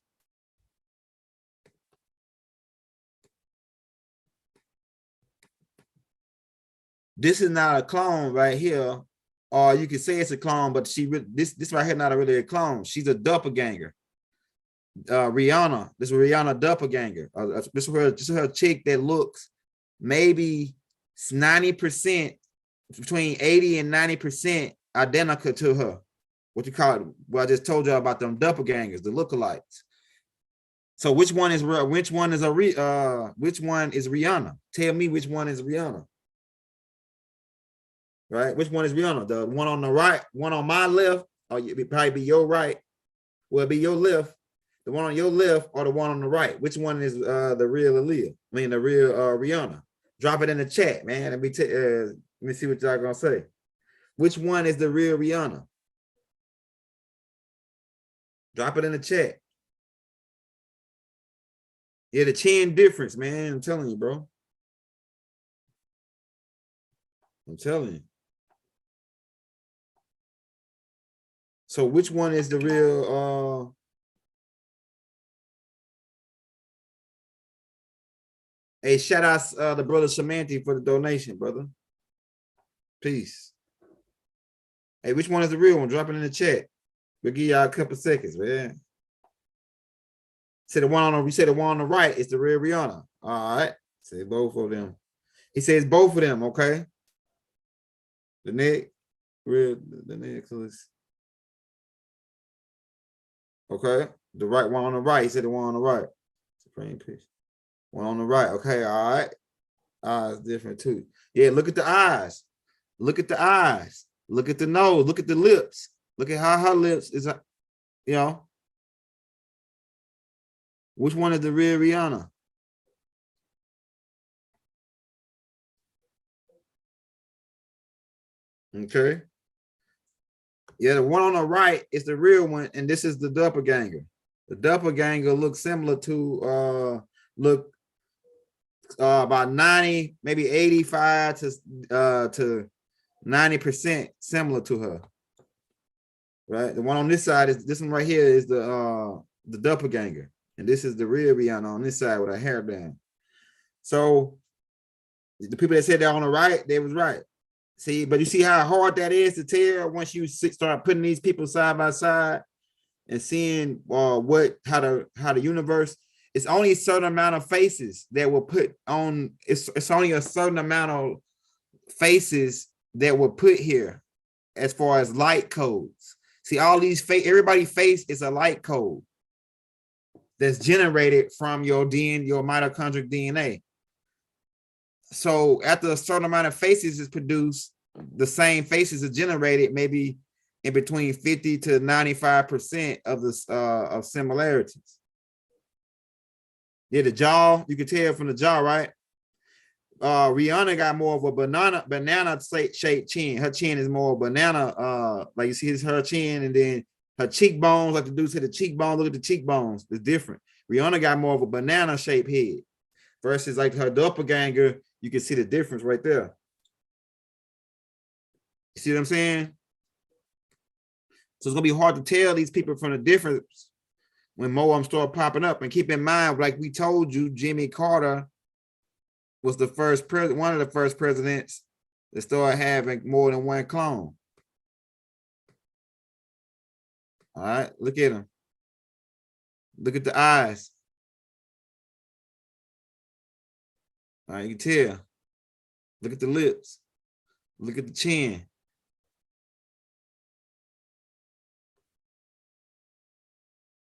This is not a clone right here, or you could say it's a clone, but this right here not really a clone. She's a doppelganger. Rihanna, this is Rihanna doppelganger. This is her chick that looks maybe 90%, between 80 and 90% identical to her. What you call it? Well, I just told you about them doppelgangers, the lookalikes. So which one is Rihanna? Tell me which one is Rihanna. right? Which one is Rihanna? The one on the right, one on my left, or it probably be your right. Will it be your left? The one on your left or the one on the right? Which one is the real Aaliyah? I mean, the real Rihanna. Drop it in the chat, man. Let me see what y'all gonna say. Which one is the real Rihanna? Drop it in the chat. Yeah, the chin difference, man. I'm telling you, bro. I'm telling you. So which one is the real hey, shout out the brother Shamanti for the donation, brother. Peace. Hey, which one is the real one? Drop it in the chat. We'll give y'all a couple seconds, man. Say the one on the, we said the one on the right is the real Rihanna. All right. Say both of them. He says both of them, okay? The necklace. Okay. The right one on the right. He said the one on the right. Supreme peace. One on the right. Okay, all right. Eyes different too. Yeah, look at the eyes. Look at the eyes. Look at the nose. Look at the lips. Look at how her lips is, you know. Which one is the real Rihanna? Okay. Yeah, the one on the right is the real one, and this is the doppelganger. The doppelganger looks similar to about 90, maybe 85 to 90% similar to her. Right. The one on this side is this one right here is the doppelganger, and this is the real Rihanna on this side with her hair down. So the people that said they're on the right, they was right. See, but you see how hard that is to tell once you start putting these people side by side and seeing how the universe. It's only a certain amount of faces that will put on. It's only a certain amount of faces that were put here as far as light codes. See, all these everybody's face is a light code that's generated from your mitochondrial DNA. So after a certain amount of faces is produced, the same faces are generated maybe in between 50 to 95% of the of similarities. Yeah, the jaw, you can tell from the jaw, right? Rihanna got more of a banana shaped chin. Her chin is more banana, like you see her chin, and then her cheekbones, like the dude said, the cheekbones, look at the cheekbones, it's different. Rihanna got more of a banana shaped head versus like her doppelganger. You can see the difference right there. You see what I'm saying? So it's gonna be hard to tell these people from the difference when more of them start popping up. And keep in mind, like we told you, Jimmy Carter was the first president, one of the first presidents that started having more than one clone. All right, look at him. Look at the eyes. All right, you can tell. Look at the lips. Look at the chin.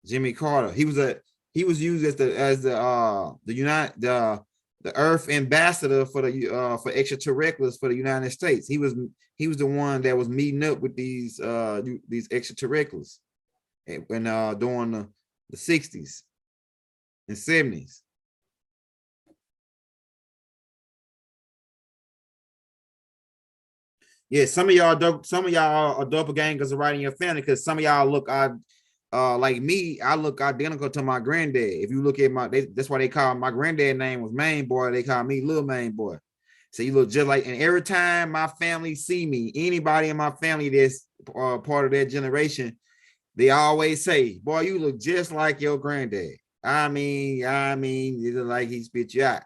Jimmy Carter. He was used as the Earth ambassador for the for extraterrestrials for the United States. He was the one that was meeting up with these extraterrestrials when during the 60s and 70s. Yeah, some of y'all are doppelgangers right in your family because some of y'all look like me. I look identical to my granddad. If you look at that's why they call my granddad name was Main Boy. They call me Little Main Boy. So you look just like, and every time my family see me, anybody in my family that's part of that generation, they always say, "Boy, you look just like your granddad." I mean, you look like he spit you out.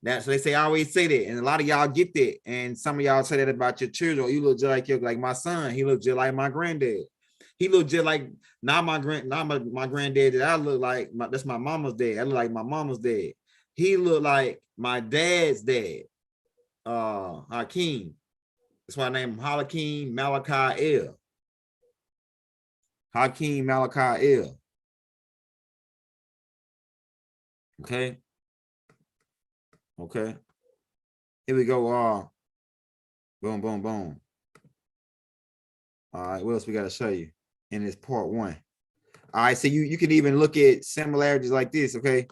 That's so they say. I always say that, and a lot of y'all get that, and some of y'all say that about your children. You look just like my son. He looked just like my granddad. He looked just like not my granddad that I look like. That's my mama's dad. I look like my mama's dad. He looked like my dad's dad, Hakeem. That's why I named him Hakeem Malachi El. Hakeem Malachi El. Okay. Okay. Here we go. Boom, boom, boom. All right, what else we got to show you in this part one? All right, so you can even look at similarities like this, okay?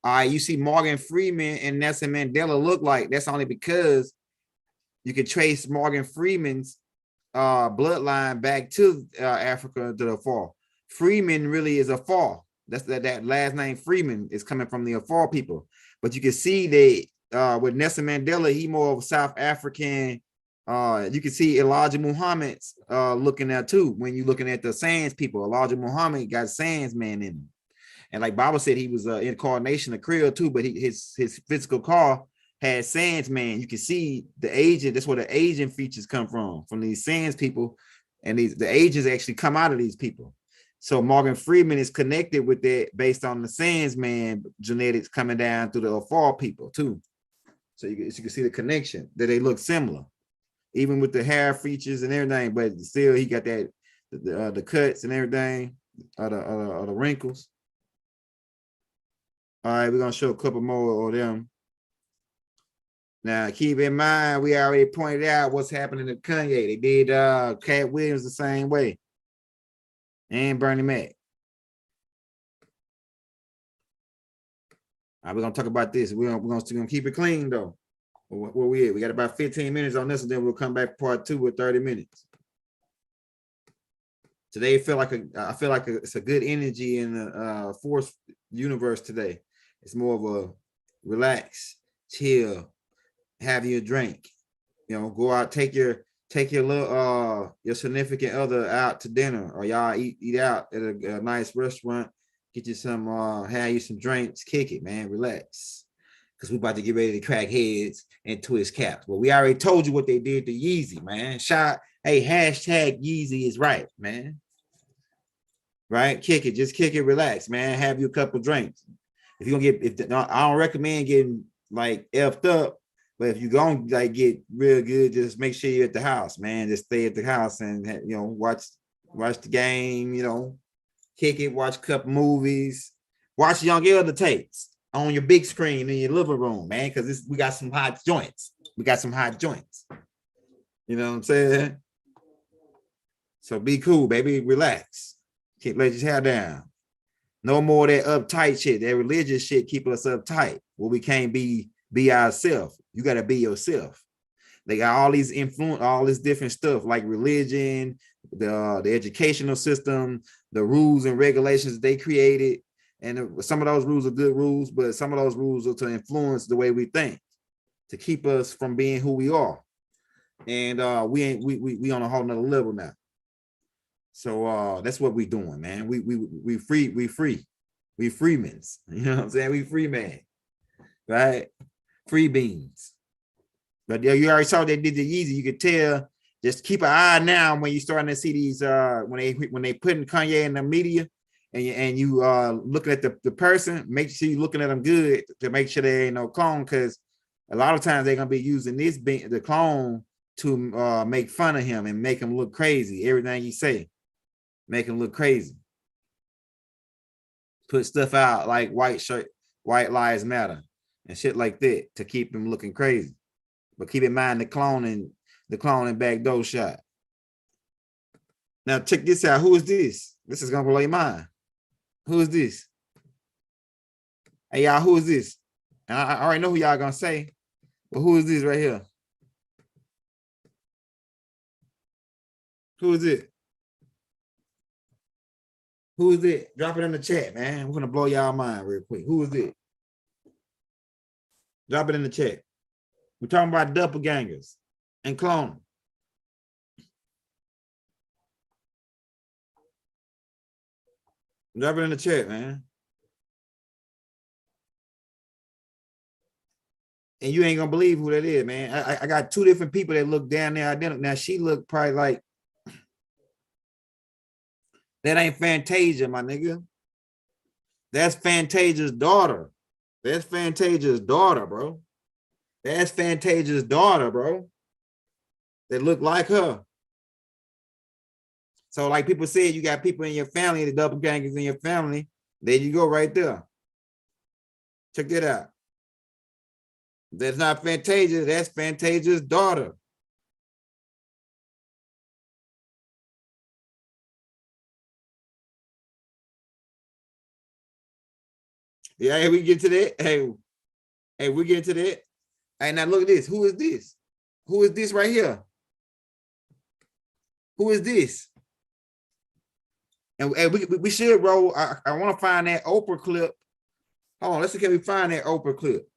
All right, you see Morgan Freeman and Nelson Mandela look like. That's only because you can trace Morgan Freeman's bloodline back to Africa to the Afar. Freeman really is Afar. That's that last name Freeman is coming from the Afar people. But you can see that with Nelson Mandela, he more of South African. You can see Elijah Muhammad's looking at too. When you're looking at the Sands people, Elijah Muhammad got Sands man in him. And like Bible said, he was incarnation of Krill too, but his physical car had Sands man. You can see the agent. That's where the Asian features come from these Sands people, and the agents actually come out of these people. So Morgan Freeman is connected with that based on the Sands man genetics coming down through the Afar people too. So you can see the connection that they look similar, even with the hair features and everything. But still, he got that the cuts and everything, the wrinkles. All right, we're gonna show a couple more of them. Now, keep in mind, we already pointed out what's happening to Kanye. They did Cat Williams the same way, and Bernie Mac. All right, we're gonna talk about this. We're gonna keep it clean though. Where we at? We got about 15 minutes on this, and then we'll come back part 2 with 30 minutes. Today, I feel like it's a good energy in the Force universe today. It's more of a relax, chill, have your drink, go out, take your little your significant other out to dinner, or y'all eat out at a nice restaurant, get you some have you some drinks, kick it, man, relax, because we about to get ready to crack heads and twist caps. But we already told you what they did to Yeezy, man. Hey, hashtag Yeezy is right, man. Right, kick it, just kick it, relax, man, have you a couple drinks. If you're gonna I don't recommend getting like effed up, but if you're gonna like get real good, just make sure you're at the house, man. Just stay at the house and watch the game, kick it, watch a couple movies, watch Young Elder tapes on your big screen in your living room, man, because we got some hot joints. You know what I'm saying? So be cool, baby, relax. Keep let your hair down. No more of that uptight shit. That religious shit keeping us uptight. Well, we can't be ourselves. You got to be yourself. They got all these influence, all this different stuff like religion, the educational system, the rules and regulations they created. And some of those rules are good rules, but some of those rules are to influence the way we think, to keep us from being who we are. And we on a whole nother level now. So that's what we doing, man. We free. We freemans. You know what I'm saying? We free man. Right? Free beans. But you already saw they did the Yeezy. You could tell. Just keep an eye now when you're starting to see these when they putting Kanye in the media and you looking at the person, make sure you're looking at them good to make sure there ain't no clone, because a lot of times they're gonna be using the clone to make fun of him and make him look crazy. Everything he say. Make him look crazy. Put stuff out like white lives matter and shit like that to keep him looking crazy. But keep in mind the cloning backdoor shot. Now check this out. Who is this? This is gonna blow your mind. Who is this? Hey y'all, who is this? And I already know who y'all gonna say, but who is this right here? Who is it? Who is it? Drop it in the chat, man. We're gonna blow y'all mind real quick. Who is it? Drop it in the chat. We're talking about doppelgangers and cloning. Drop it in the chat, man. And you ain't gonna believe who that is, man. I got 2 different people that look down there identical. Now she look probably like that ain't Fantasia, my nigga. That's Fantasia's daughter. That's Fantasia's daughter, bro. That's Fantasia's daughter, bro. They look like her. So like people said, you got people in your family, the doppelgangers in your family. There you go right there. Check that out. That's not Fantasia. That's Fantasia's daughter. Yeah, hey, we get to that. Hey, we get to that. Hey, now look at this. Who is this? Who is this right here? Who is this? And we should roll. I want to find that Oprah clip. Hold on, let's see, can we find that Oprah clip?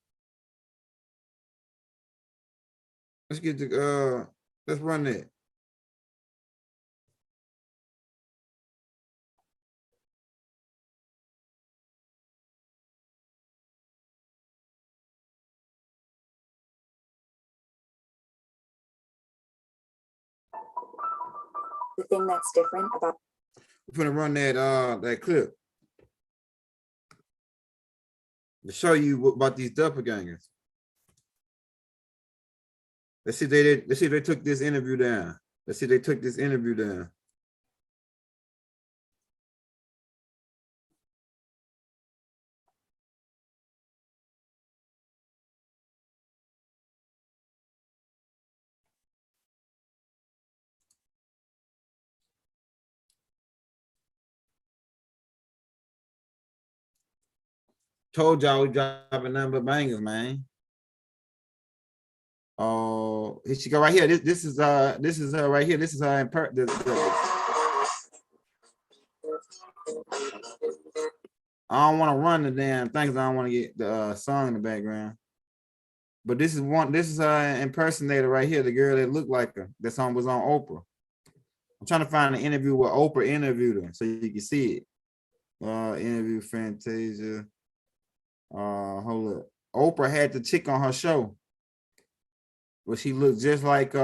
Let's get the let's run that. The thing that's different about We're gonna run that clip to show you about these doppelgangers. Let's see let's see if they took this interview down. Let's see if they took this interview down. Told y'all we dropping nothing but bangers, man. Oh, here she go right here. This is her right here. This is her in I don't want to run the damn things. I don't want to get the song in the background. But this is her impersonator right here, the girl that looked like her. That song was on Oprah. I'm trying to find an interview where Oprah interviewed her so you can see it. Interview Fantasia. Hold up. Oprah had the chick on her show. But she looked just like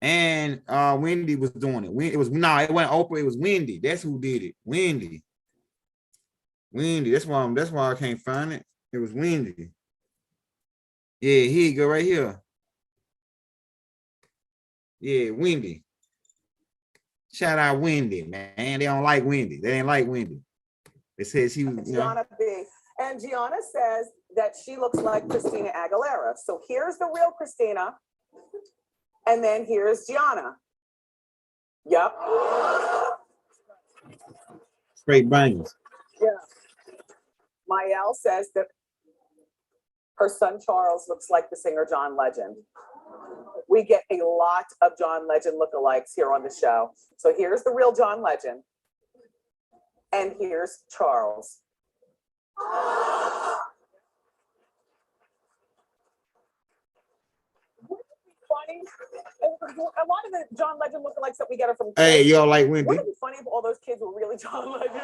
and Wendy was doing it. It wasn't Oprah, it was Wendy. That's who did it. Wendy. That's why I can't find it. It was Wendy. Yeah, here you go right here. Yeah, Wendy. Shout out Wendy, man. They don't like Wendy. They ain't like Wendy. It says she was, Gianna B. And Gianna says that she looks like Christina Aguilera. So here's the real Christina. And then here's Gianna. Yep. Straight bangers. Yeah. Mayel says that her son Charles looks like the singer John Legend. We get a lot of John Legend lookalikes here on the show. So here's the real John Legend. And here's Charles. Funny. A lot of the John Legend lookalikes that we get are from kids. Hey, y'all like Wendy? Wouldn't it be funny if all those kids were really John Legends?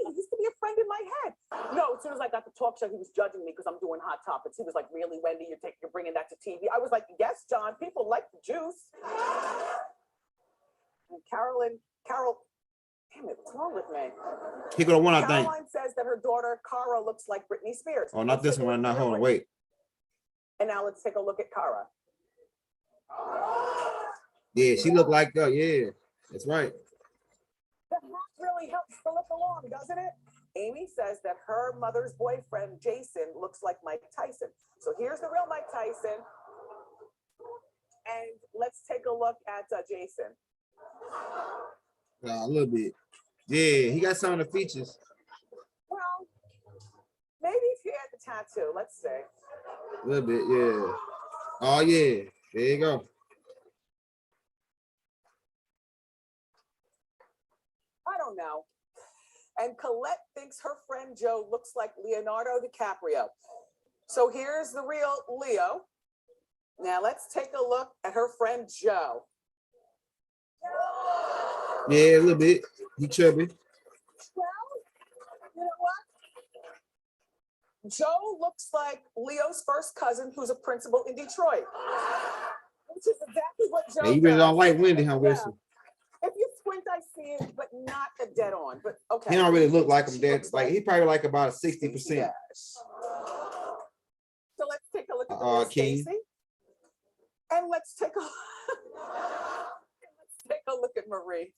He used to be a friend in my head. No, as soon as I got the talk show, he was judging me because I'm doing Hot Topics. He was like, "Really, Wendy? You're bringing that to TV?" I was like, "Yes, John. People like the juice." And Carol, damn it, what's wrong with me? He go to one, I think. Caroline says that her daughter Cara looks like Britney Spears. Oh, not this one. Not hold on, wait. And now let's take a look at Cara. Yeah, she looked like yeah, that's right. The hat really helps to look along, doesn't it? Amy says that her mother's boyfriend, Jason, looks like Mike Tyson. So here's the real Mike Tyson. And let's take a look at Jason. A little bit. Yeah, he got some of the features. Well, maybe if he had the tattoo, let's see. A little bit, yeah. Oh, yeah. There you go. I don't know. And Colette thinks her friend Joe looks like Leonardo DiCaprio. So here's the real Leo. Now let's take a look at her friend Joe. Yeah, a little bit. He chubby. Well, you know what? Joe looks like Leo's first cousin, who's a principal in Detroit. Which is exactly what Joe Hey, you really does. don't like Wendy, huh, Yeah. Wesley? If you squint, I see it, but not a dead on. But okay. He don't really look like him. She That looks like he probably like about a 60%. Yes. So let's take a look at the real King. Stacey. And let's take a look at Marie.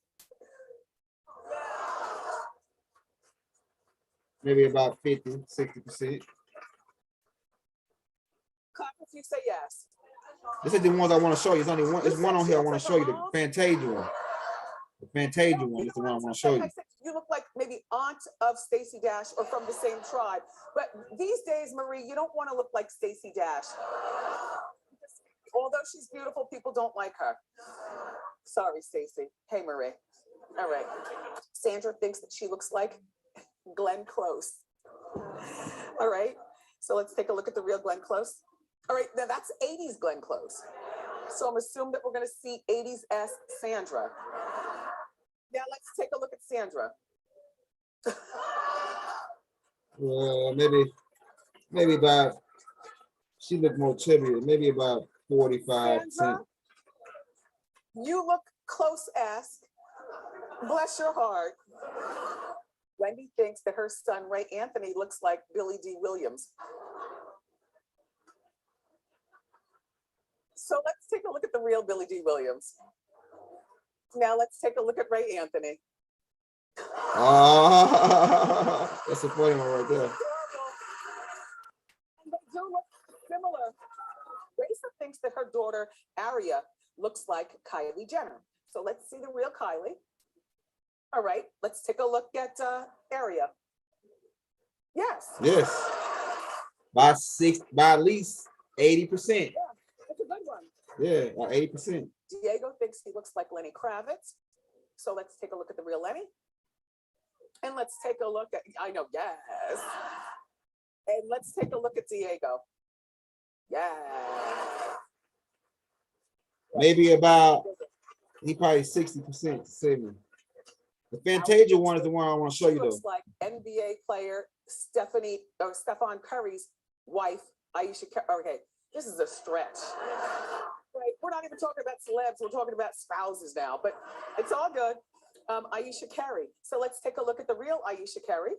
maybe about 50, 60%. Clap if you say yes. This is the ones I want to show you. It's only one. There's one on here I want to show you. The Mom? Fantasia one. The Fantasia one is the one I want to show you. You look like maybe aunt of Stacey Dash or from the same tribe. But these days, Marie, you don't want to look like Stacey Dash. Although she's beautiful, people don't like her. Sorry, Stacey. Hey, Marie. All right. Sandra thinks that she looks like Glenn Close. All right. So let's take a look at the real Glenn Close. All right. Now that's 80s Glenn Close. So I'm assuming that we're going to see 80s-esque Sandra. Now let's take a look at Sandra. Maybe about, she looked more chubby, maybe about 45%. Sandra, you look Close-esque. Bless your heart. Wendy thinks that her son, Ray Anthony, looks like Billy D. Williams. So let's take a look at the real Billy D. Williams. Now let's take a look at Ray Anthony. That's a funny one right there. And they do look similar. Raisa thinks that her daughter, Aria, looks like Kylie Jenner. So let's see the real Kylie. All right, let's take a look at Aria. Yes. Yes. By at least 80%. Yeah, it's a good one. Yeah, 80%. Diego thinks he looks like Lenny Kravitz. So let's take a look at the real Lenny. And let's take a look at, I know, yes. And let's take a look at Diego. Yeah. Maybe about, he probably 60%, 70. The Fantasia one is the one I want to show you though. Looks like NBA player Stephon Curry's wife, Ayesha Curry. Okay, this is a stretch. Right, we're not even talking about celebs, we're talking about spouses now, but it's all good. Ayesha Curry. So let's take a look at the real Ayesha Curry,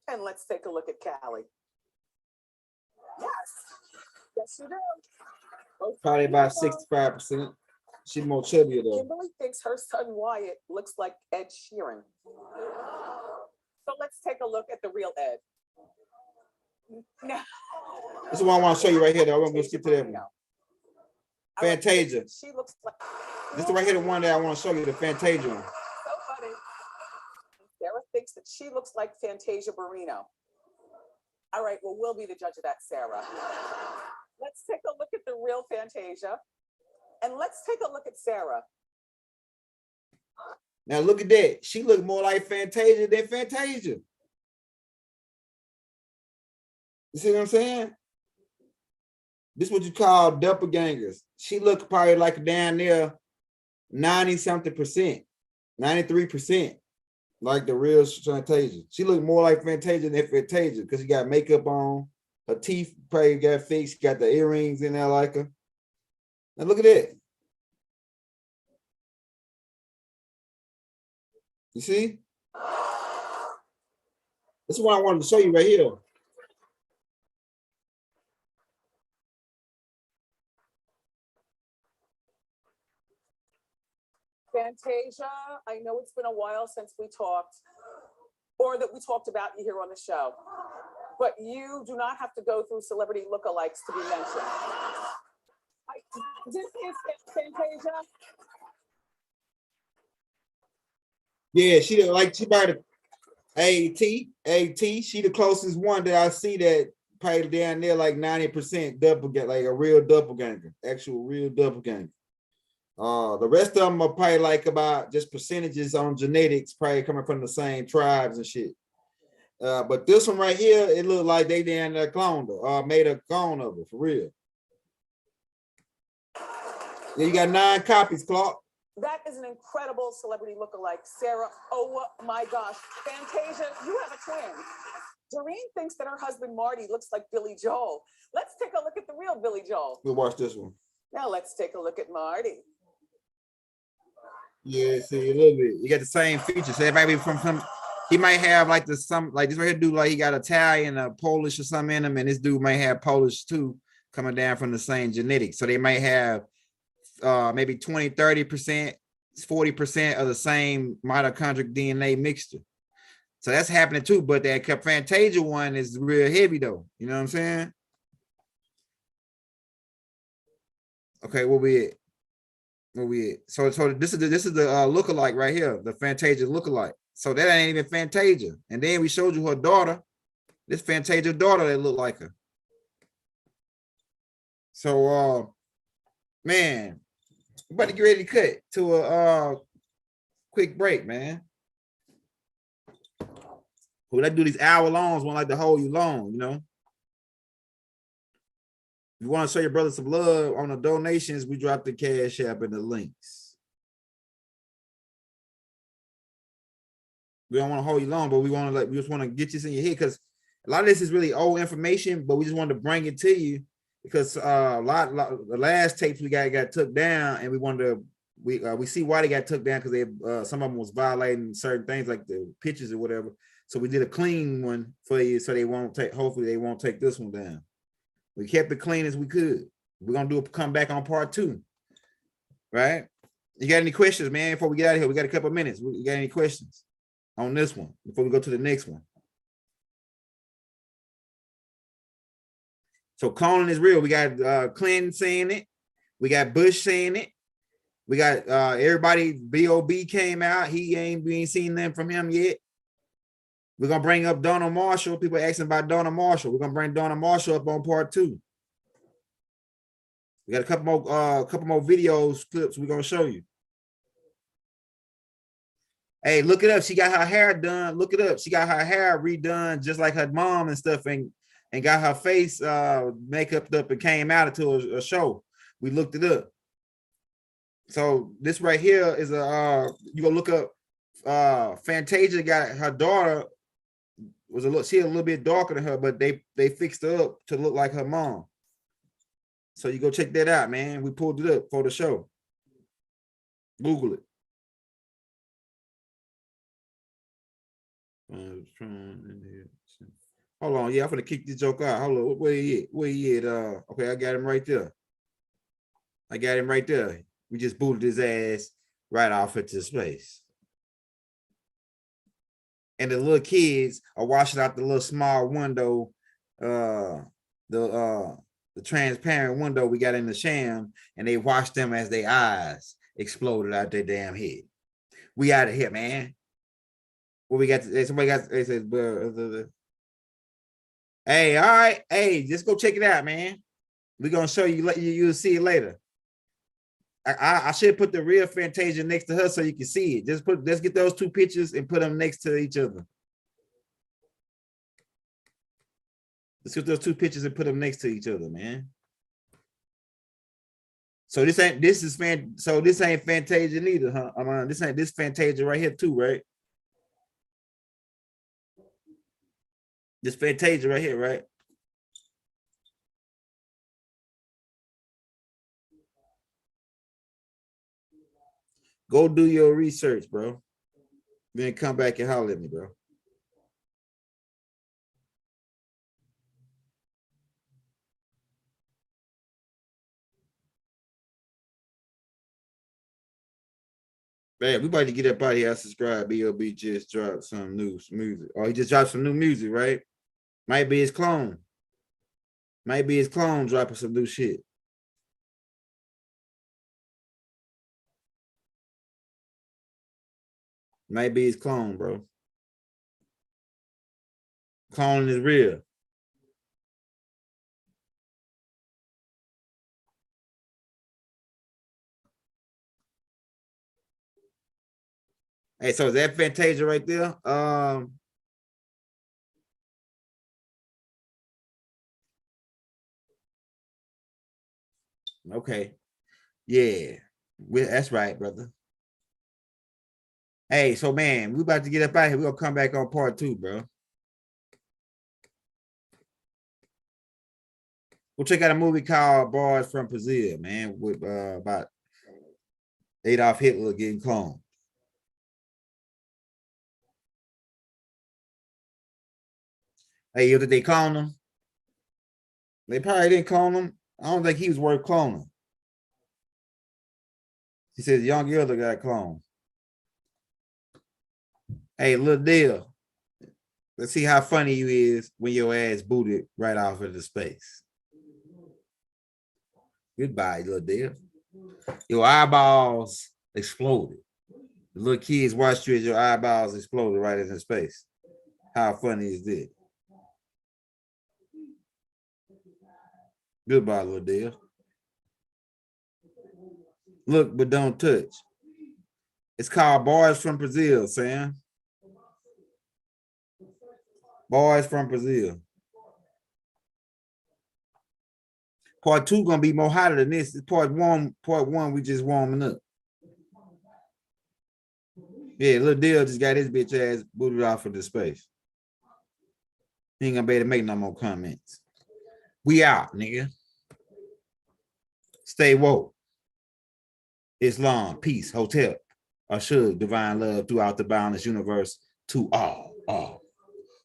and let's take a look at Callie. Yes, yes you do. Probably about 65%. She's more chubbier though. Kimberly thinks her son Wyatt looks like Ed Sheeran. So let's take a look at the real Ed. No. This is what I want to show you right here though. I'm going to skip to that one. Fantasia. She looks like. This is right here, the one that I want to show you, the Fantasia one. So funny. Sarah thinks that she looks like Fantasia Barrino. All right, well, we'll be the judge of that, Sarah. Let's take a look at the real Fantasia. And let's take a look at Sarah. Now look at that. She looked more like Fantasia than Fantasia. You see what I'm saying? This is what you call doppelgangers. She looked probably like down there 90-something%, 93%, like the real Fantasia. She looked more like Fantasia than Fantasia because she got makeup on. Her teeth probably got fixed, got the earrings in there like her. Now look at that. You see? This is what I wanted to show you right here. Fantasia, I know it's been a while since we talked, or that we talked about you here on the show, but you do not have to go through celebrity lookalikes to be mentioned. This is Fantasia. Yeah, she by the AT. She the closest one that I see that probably down there like 90% doppelganger, like a real doppelganger, actual real doppelganger. The rest of them are probably like about just percentages on genetics, probably coming from the same tribes and shit. But this one right here, it looked like they down there cloned her, made a clone of her for real. Yeah, you got 9 copies, Clark. That is an incredible celebrity lookalike, Sarah. Oh my gosh. Fantasia, you have a twin. Doreen thinks that her husband Marty looks like Billy Joel. Let's take a look at the real Billy Joel. We'll watch this one. Now let's take a look at Marty. Yeah, see a little bit. You got the same features. So it might be from some. He might have like this right here dude, like he got Italian, Polish or something in him, and this dude might have Polish too, coming down from the same genetics. So they might have maybe 20, 30%, 40% of the same mitochondrial DNA mixture. So that's happening too. But that Fantasia one is real heavy though. You know what I'm saying? Okay, where we at? Where we at? So this is the lookalike right here, the Fantasia lookalike. So that ain't even Fantasia. And then we showed you her daughter. This Fantasia daughter that looked like her. So man, we about to get ready to cut to a quick break, man. Well, let's do these hour longs, one like to hold you long, you know. If you want to show your brother some love on the donations, we drop the Cash App and the links. We don't want to hold you long, but we just want to get this in your head because a lot of this is really old information, but we just wanted to bring it to you because the last tapes we got took down, and we wanted to we see why they got took down because they some of them was violating certain things like the pictures or whatever. So we did a clean one for you, so they won't take. Hopefully, they won't take this one down. We kept it clean as we could. We're gonna do a comeback on part 2, right? You got any questions, man? Before we get out of here, we got a couple of minutes. You got any questions on this one before we go to the next one? So cloning is real. We got Clinton saying it. We got Bush saying it. We got everybody. B.O.B. came out. We ain't seen them from him yet. We're gonna bring up Donald Marshall. People asking about Donald Marshall. We're gonna bring Donald Marshall up on part 2. We got a couple more videos clips we're gonna show you. Hey, look it up. She got her hair done. Look it up. She got her hair redone just like her mom and stuff, and got her face makeup up and came out into a show. We looked it up. So this right here is you gonna look up Fantasia got her daughter she a little bit darker than her, but they fixed her up to look like her mom. So you go check that out, man. We pulled it up for the show. Google it. Hold on, yeah, I'm gonna kick this joke out. Hold on, where he at? Okay, I got him right there. We just booted his ass right off into space. And the little kids are washing out the little small window, the transparent window we got in the sham, and they watched them as their eyes exploded out their damn head. We out of here, man. What we got? Somebody got. They said, "Hey, all right, hey, just go check it out, man. We're gonna show you. You'll see it later." I should put the real Fantasia next to her so you can see it. Let's get those 2 pictures and put them next to each other. Let's get those 2 pictures and put them next to each other, man. So this ain't Fantasia neither, huh? This Fantasia right here too, right? This Fantasia right here, right? Go do your research, bro. Then come back and holler at me, bro. Man, we about to get up out of here. I subscribe. B.O.B. just dropped some new music. Oh, he just dropped some new music, right? Might be his clone. Dropping some new shit. Might be his clone, bro. Cloning is real. Hey, so is that Fantasia right there? Okay. Yeah. That's right, brother. Hey, so man, we about to get up out of here. We're gonna come back on part 2, bro. We'll check out a movie called Bars from Brazil, man, with about Adolf Hitler getting cloned. Hey, you think they cloned him? They probably didn't clone him. I don't think he was worth cloning. He says young Hitler got cloned. Hey, little deal. Let's see how funny you is when your ass booted right off into space. Goodbye, little deal. Your eyeballs exploded. The little kids watched you as your eyeballs exploded right into space. How funny is this? Goodbye, little deal. Look, but don't touch. It's called Boys from Brazil, Sam. Boys from Brazil. Part 2 gonna be more hotter than this. Part one, we just warming up. Yeah, little deal just got his bitch ass booted off into space. He ain't gonna be able to make no more comments. We out, nigga. Stay woke. Islam, peace, hotel. Ashug, divine love throughout the boundless universe to all.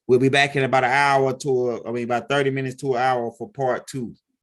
We'll be back in about an hour to, about 30 minutes to an hour for part 2.